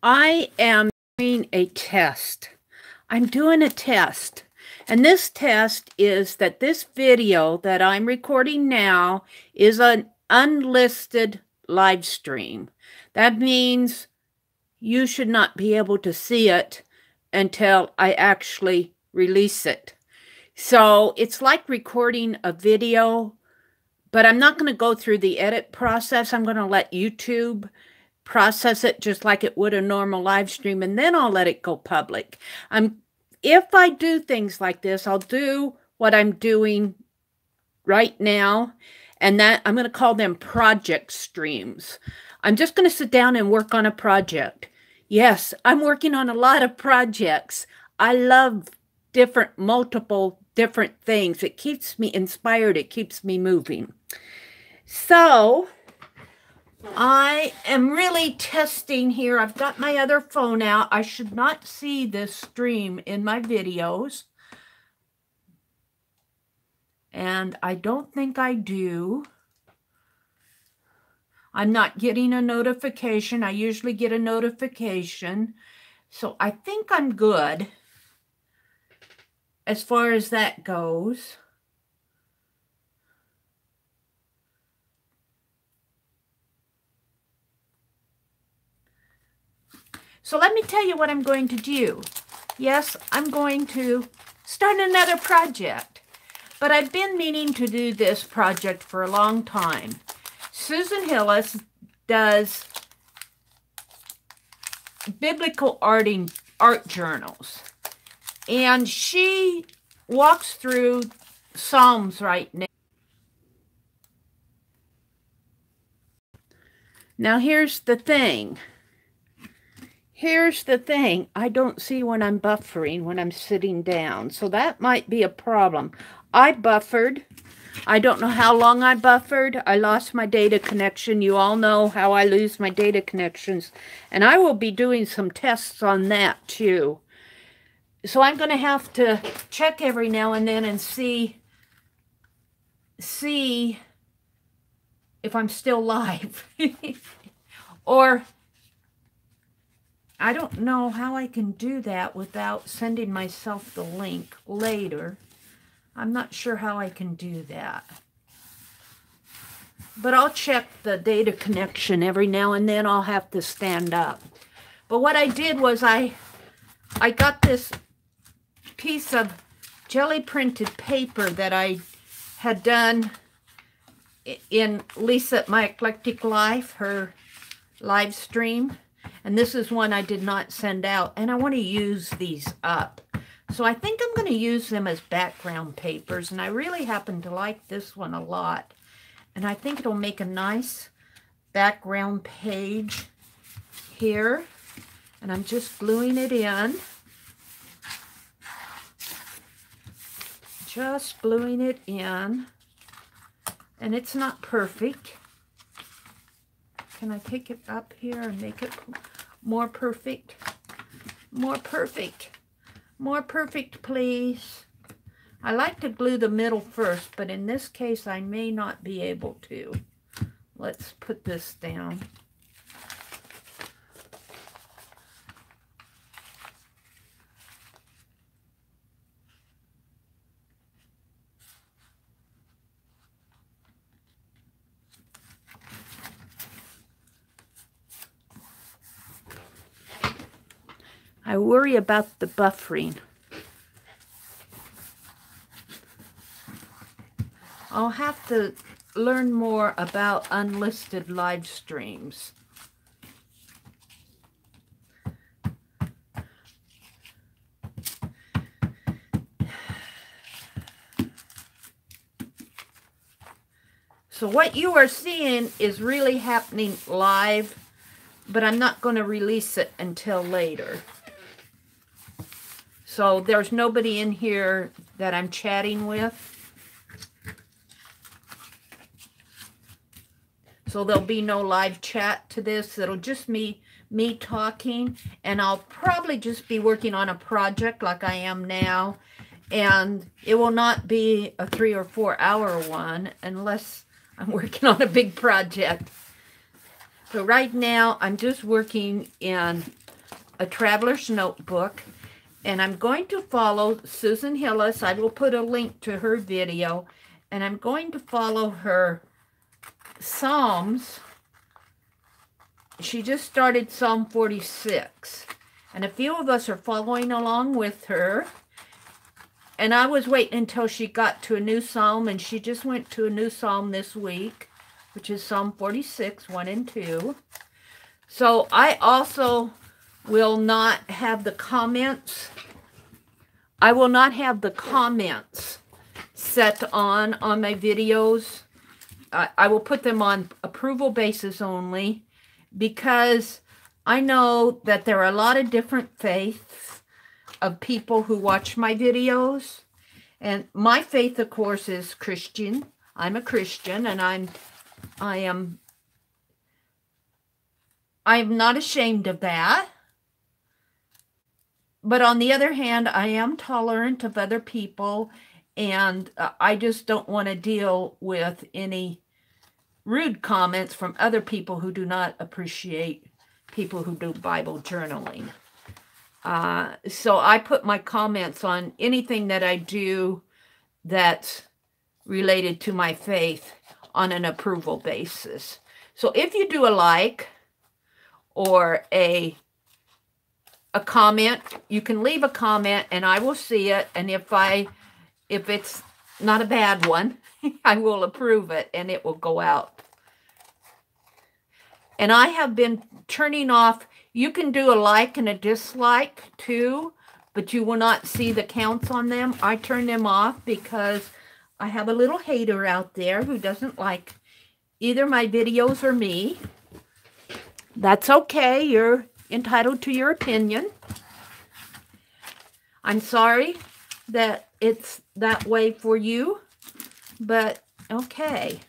I am doing a test. I'm doing a test. And this test is that this video that I'm recording now is an unlisted live stream. That means you should not be able to see it until I actually release it. So it's like recording a video, but I'm not going to go through the edit process. I'm going to let YouTube process it just like it would a normal live stream, and then I'll let it go public. If I do things like this, I'll do what I'm doing right now, and that I'm going to call them project streams. I'm just going to sit down and work on a project. Yes, I'm working on a lot of projects. I love multiple different things. It keeps me inspired. It keeps me moving. So I am really testing here. I've got my other phone out. I should not see this stream in my videos. And I don't think I do. I'm not getting a notification. I usually get a notification. So I think I'm good as far as that goes. So let me tell you what I'm going to do. Yes, I'm going to start another project. But I've been meaning to do this project for a long time. Sue Hiles does biblical art journals. And she walks through Psalms right now. Now here's the thing. Here's the thing. I don't see when I'm buffering when I'm sitting down. So that might be a problem. I buffered. I don't know how long I buffered. I lost my data connection. You all know how I lose my data connections. And I will be doing some tests on that too. So I'm going to have to check every now and then and see if I'm still live. Or I don't know how I can do that without sending myself the link later. I'm not sure how I can do that. But I'll check the data connection every now and then. I'll have to stand up. But what I did was I got this piece of jelly printed paper that I had done in Lisa, My Eclectic Life, her live stream. And this is one I did not send out. And I want to use these up. So I think I'm going to use them as background papers. And I really happen to like this one a lot. And I think it'll make a nice background page here. And I'm just gluing it in. Just gluing it in. And it's not perfect. Can I take it up here and make it more perfect? More perfect. More perfect, please. I like to glue the middle first, but in this case, I may not be able to. Let's put this down. I worry about the buffering. I'll have to learn more about unlisted live streams. So what you are seeing is really happening live, but I'm not going to release it until later. So there's nobody in here that I'm chatting with. So there'll be no live chat to this. It'll just me talking. And I'll probably just be working on a project like I am now. And it will not be a 3 or 4 hour one unless I'm working on a big project. So right now I'm just working in a traveler's notebook, and I'm going to follow Sue Hiles. I will put a link to her video, and I'm going to follow her Psalms. She just started Psalm 46, and a few of us are following along with her. And I was waiting until she got to a new psalm, and she just went to a new psalm this week, which is Psalm 46, 1 and 2. So I also will not have the comments. I will not have the comments set on my videos. I will put them on approval basis only, because I know that there are a lot of different faiths of people who watch my videos. And my faith, of course, is Christian. I'm a Christian, and I am not ashamed of that. But on the other hand, I am tolerant of other people, and I just don't want to deal with any rude comments from other people who do not appreciate people who do Bible journaling. So I put my comments on anything that I do that's related to my faith on an approval basis. So if you do a like or a comment, you can leave a comment and I will see it. And if it's not a bad one, I will approve it and it will go out. And I have been turning off, you can do a like and a dislike too, but you will not see the counts on them. I turn them off because I have a little hater out there who doesn't like either my videos or me. That's okay. You're entitled to your opinion. I'm sorry that it's that way for you, but okay.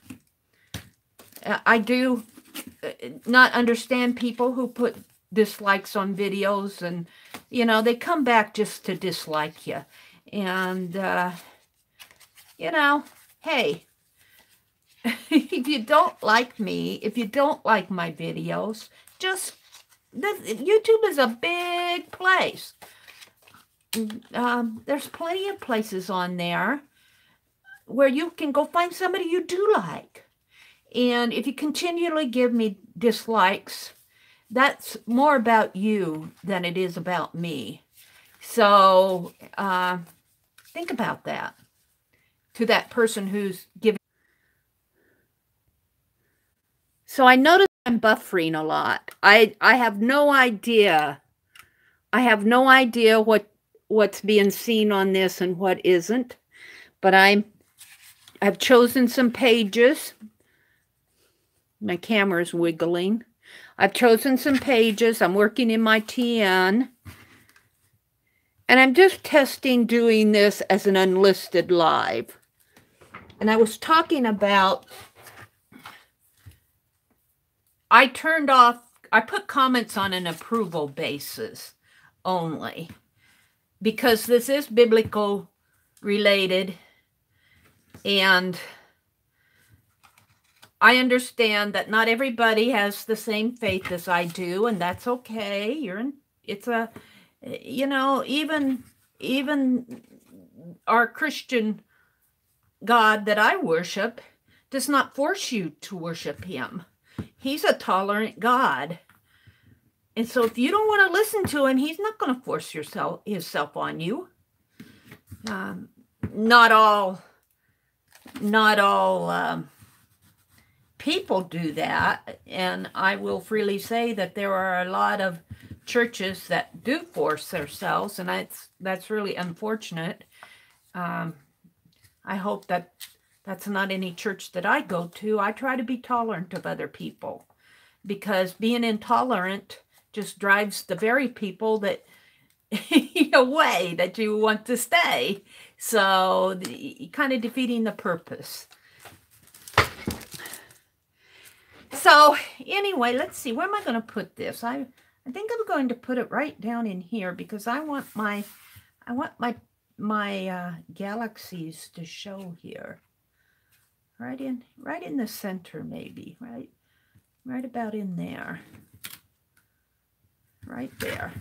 I do not understand people who put dislikes on videos, and you know, they come back just to dislike you. And you know, hey, if you don't like me, if you don't like my videos, just YouTube is a big place. There's plenty of places on there where you can go find somebody you do like. And if you continually give me dislikes, that's more about you than it is about me. So think about that. To that person who's giving. So I noticed I'm buffering a lot. I have no idea. I have no idea what's being seen on this and what isn't. But I've chosen some pages. My camera's wiggling. I've chosen some pages. I'm working in my TN. And I'm just testing doing this as an unlisted live. And I was talking about, I put comments on an approval basis only, because this is biblical related, and I understand that not everybody has the same faith as I do, and that's okay. You know, even our Christian God that I worship does not force you to worship him. He's a tolerant God. And so if you don't want to listen to him, he's not going to force himself on you. Not all people do that. And I will freely say that there are a lot of churches that do force themselves, and that's really unfortunate. I hope that that's not any church that I go to. I try to be tolerant of other people, because being intolerant just drives the very people that away that you want to stay. So kind of defeating the purpose. So anyway, let's see. Where am I going to put this? I think I'm going to put it right down in here, because I want my galaxies to show here. Right in the center, maybe. Right about in there. Right there.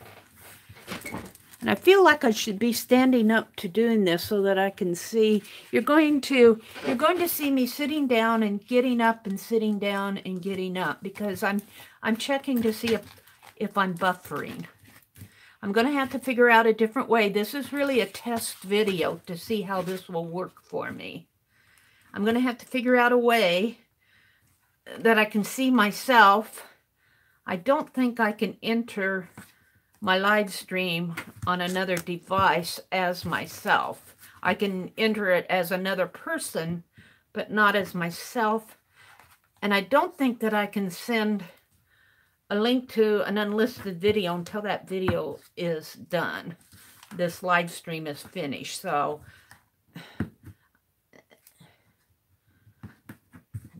And I feel like I should be standing up to doing this so that I can see. You're going to see me sitting down and getting up and sitting down and getting up, because I'm checking to see if I'm buffering. I'm going to have to figure out a different way. This is really a test video to see how this will work for me. I'm going to have to figure out a way that I can see myself. I don't think I can enter my live stream on another device as myself. I can enter it as another person, but not as myself. And I don't think that I can send a link to an unlisted video until that video is done. This live stream is finished. So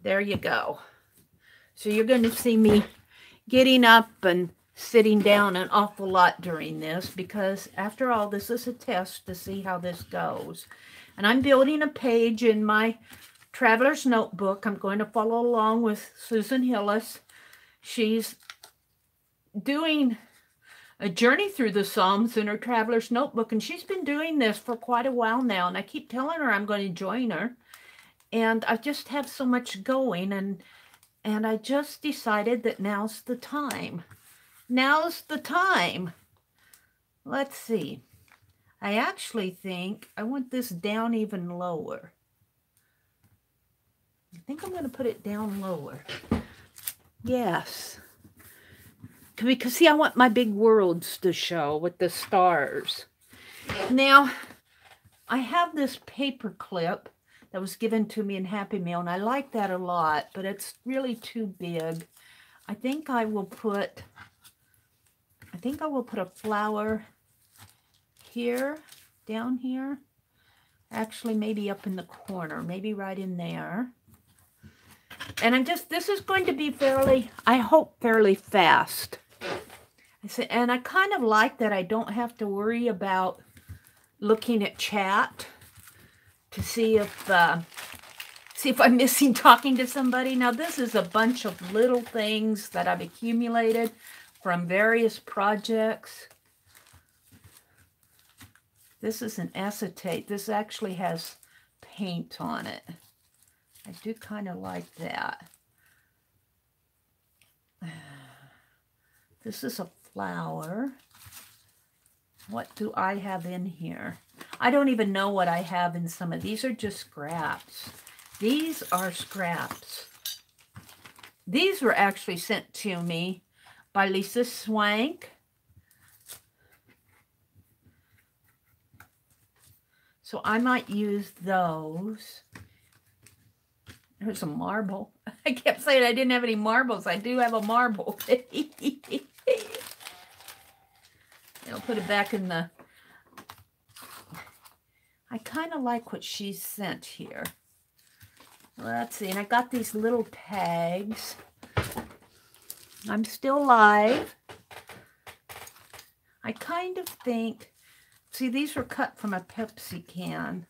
there you go. So you're going to see me getting up and sitting down an awful lot during this, because after all, this is a test to see how this goes. And I'm building a page in my Traveler's Notebook. I'm going to follow along with Sue Hiles. She's doing a journey through the Psalms in her Traveler's Notebook, and she's been doing this for quite a while now, and I keep telling her I'm going to join her. And I just have so much going, and I just decided that now's the time. Now's the time. Let's see. I actually think I want this down even lower. I think I'm going to put it down lower. Yes. Because, see, I want my big worlds to show with the stars. Now, I have this paper clip that was given to me in Happy Meal, and I like that a lot, but it's really too big. I think I will put a flower here, down here. Actually, maybe up in the corner, maybe right in there. And this is going to be I hope fairly fast. And I kind of like that I don't have to worry about looking at chat to see if I'm missing talking to somebody. Now, this is a bunch of little things that I've accumulated from various projects. This is an acetate. This actually has paint on it. I do kind of like that. This is a flower. What do I have in here? I don't even know what I have in some of these. Are just scraps. These are scraps. These were actually sent to me by Lisa Swank. So I might use those. There's a marble. I kept saying I didn't have any marbles. I do have a marble. I'll put it back in the... I kind of like what she sent here. Let's see. And I got these little tags. I'm still live. I kind of think... See, these were cut from a Pepsi can.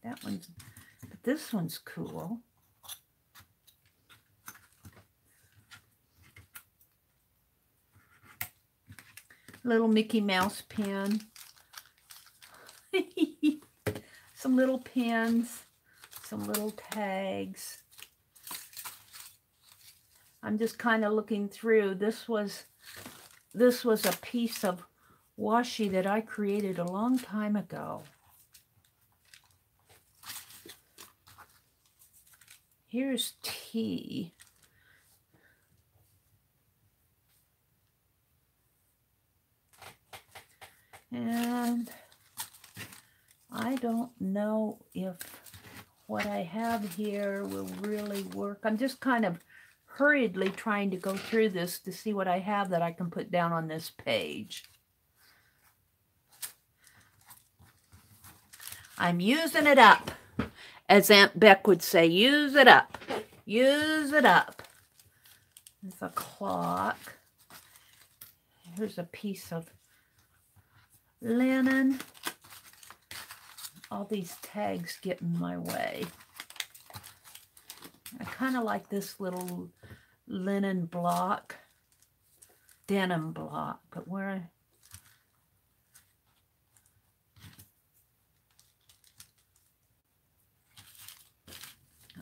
But this one's cool. Little Mickey Mouse pen. Some little pins. Some little tags. I'm just kind of looking through. This was a piece of washi that I created a long time ago. Here's tea. And I don't know if what I have here will really work. I'm just kind of hurriedly trying to go through this to see what I have that I can put down on this page. I'm using it up. As Aunt Beck would say, use it up. Use it up. There's a clock. Here's a piece of linen. All these tags get in my way. I kind of like this little linen block. denim block, but where...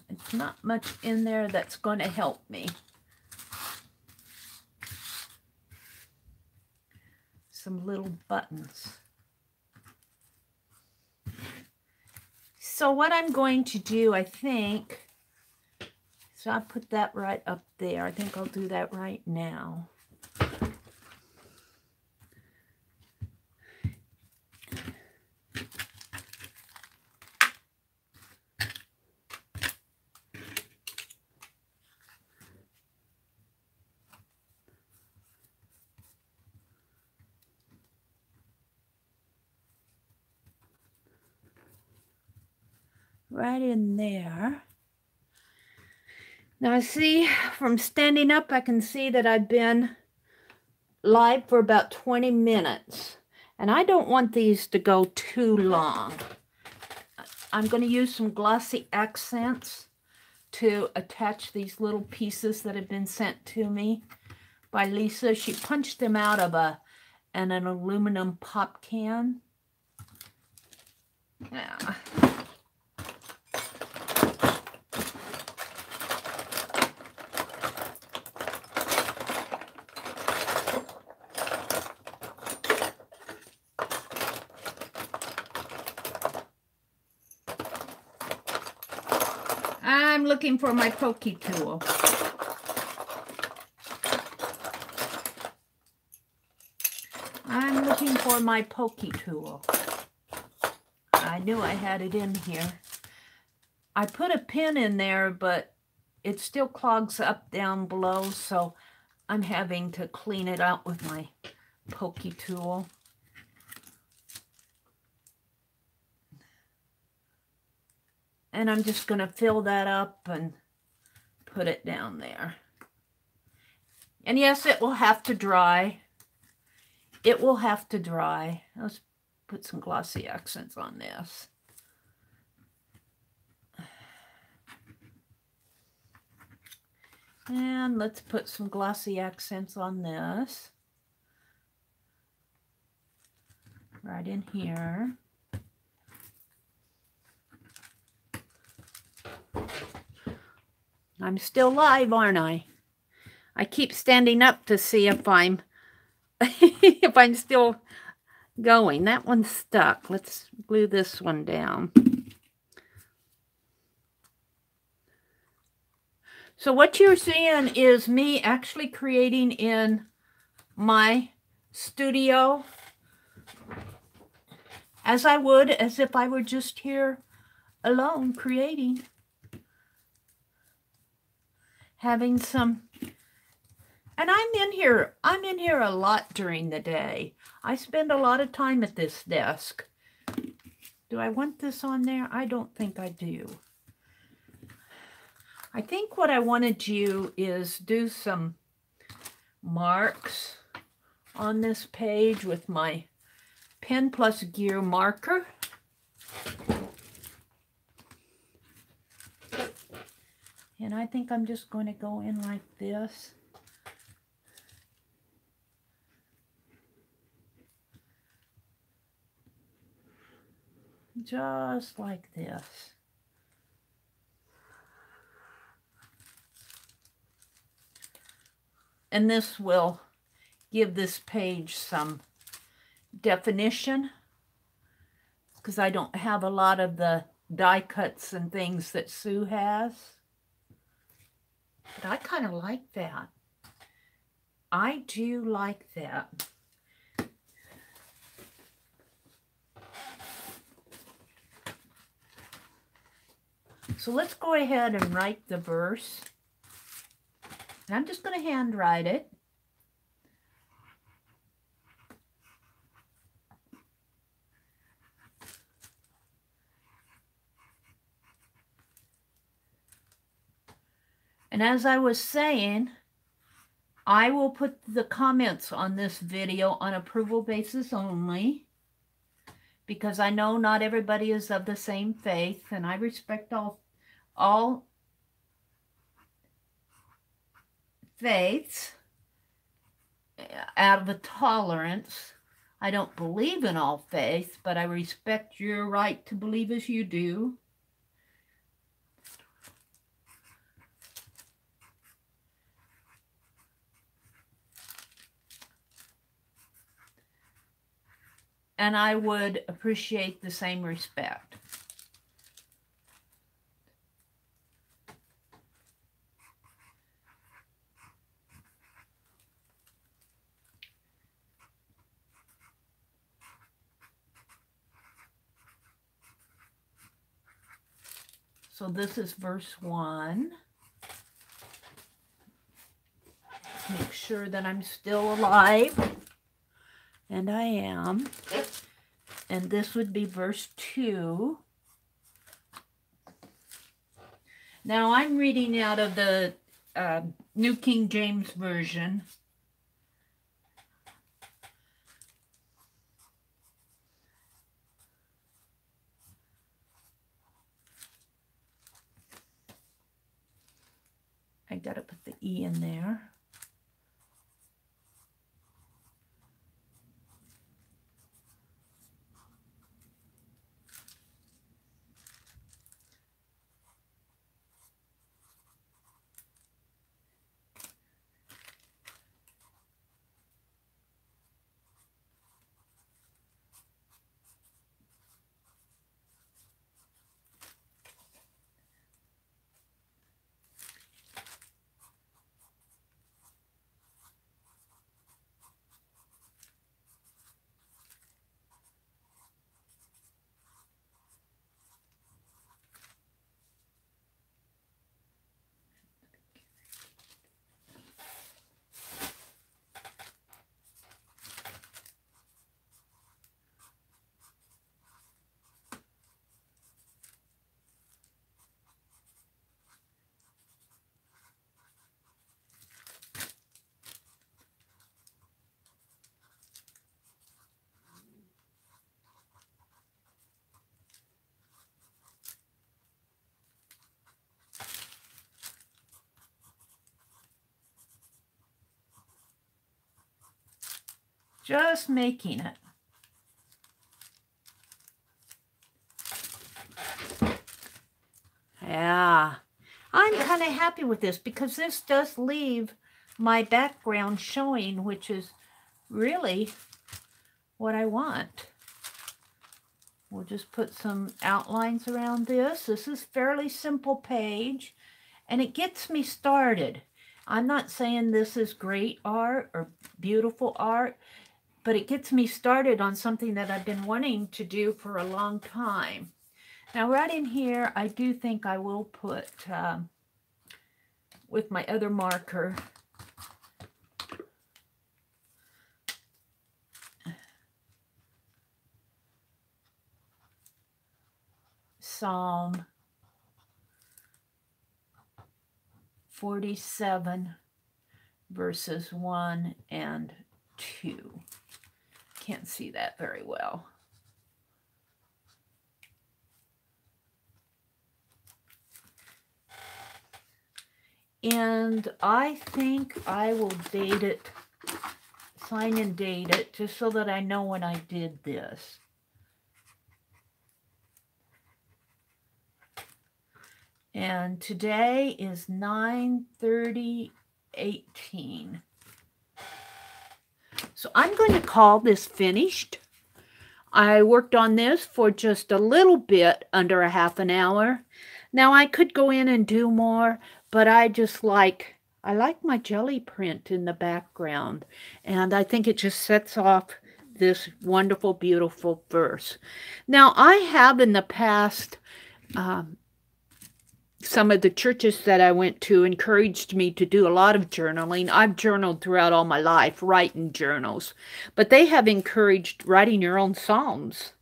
It's not much in there that's going to help me. Some little buttons. So what I'm going to do, I think, so I'll put that right up there. I think I'll do that right now. Right in there. Now see, from standing up, I can see that I've been live for about 20 minutes. And I don't want these to go too long. I'm going to use some glossy accents to attach these little pieces that have been sent to me by Lisa. She punched them out of an aluminum pop can. Yeah. I'm looking for my pokey tool. I'm looking for my pokey tool. I knew I had it in here. I put a pin in there, but it still clogs up down below, so I'm having to clean it out with my pokey tool. And I'm just going to fill that up and put it down there. And yes, it will have to dry. It will have to dry. Let's put some glossy accents on this. And let's put some glossy accents on this. Right in here. I'm still live, aren't I? I keep standing up to see if I'm if I'm still going. That one's stuck. Let's glue this one down. So what you're seeing is me actually creating in my studio as I would as if I were just here alone creating. Having some, and I'm in here a lot during the day. I spend a lot of time at this desk. Do I want this on there? I don't think I do. I think what I want to do is do some marks on this page with my Pen Plus Gear marker. And I think I'm just going to go in like this. Just like this. And this will give this page some definition, because I don't have a lot of the die cuts and things that Sue has. But I kind of like that. I do like that. So let's go ahead and write the verse. And I'm just going to hand write it. And as I was saying, I will put the comments on this video on approval basis only, because I know not everybody is of the same faith, and I respect all faiths. out of a tolerance. I don't believe in all faiths, but I respect your right to believe as you do. And I would appreciate the same respect. So this is verse 1. Make sure that I'm still alive. And I am. And this would be verse 2. Now I'm reading out of the New King James Version. I gotta put the E in there. Just making it. Yeah, I'm kind of happy with this because this does leave my background showing, which is really what I want. We'll just put some outlines around this. This is fairly simple page, and it gets me started. I'm not saying this is great art or beautiful art, but it gets me started on something that I've been wanting to do for a long time. Now, right in here, I do think I will put, with my other marker, Psalm 47, verses 1 and 2. Can't see that very well. And I think I will date it, sign and date it, just so that I know when I did this. And today is 9/30/18. So I'm going to call this finished. I worked on this for just a little bit under a half an hour. Now I could go in and do more, but I like my jelly print in the background. And I think it just sets off this wonderful, beautiful verse. Now I have in the past, some of the churches that I went to encouraged me to do a lot of journaling. I've journaled throughout all my life, writing journals. But they have encouraged writing your own psalms.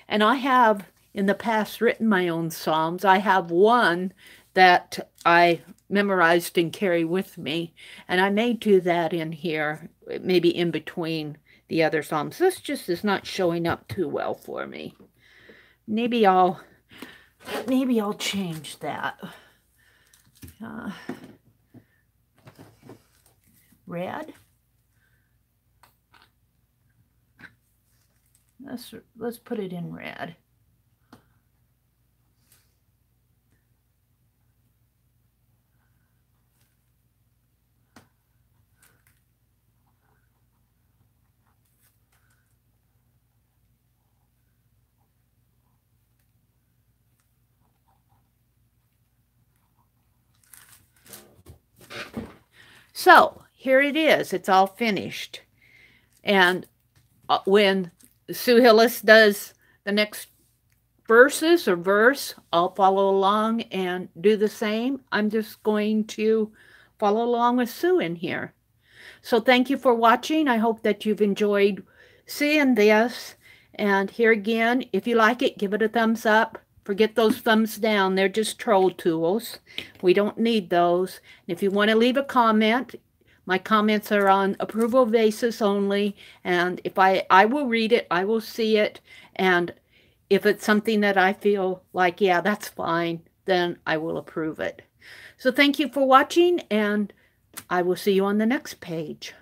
And I have, in the past, written my own psalms. I have one that I memorized and carry with me. And I may do that in here, maybe in between the other psalms. This just is not showing up too well for me. Maybe I'll change that. Red. Let's put it in red. So here it is. It's all finished. And when Sue Hiles does the next verses or verse, I'll follow along and do the same. I'm just going to follow along with Sue in here. So thank you for watching. I hope that you've enjoyed seeing this. And here again, if you like it, give it a thumbs up. Forget those thumbs down. They're just troll tools. We don't need those. And if you want to leave a comment, my comments are on approval basis only. And if I will read it, I will see it. And if it's something that I feel like, yeah, that's fine, then I will approve it. So thank you for watching, and I will see you on the next page.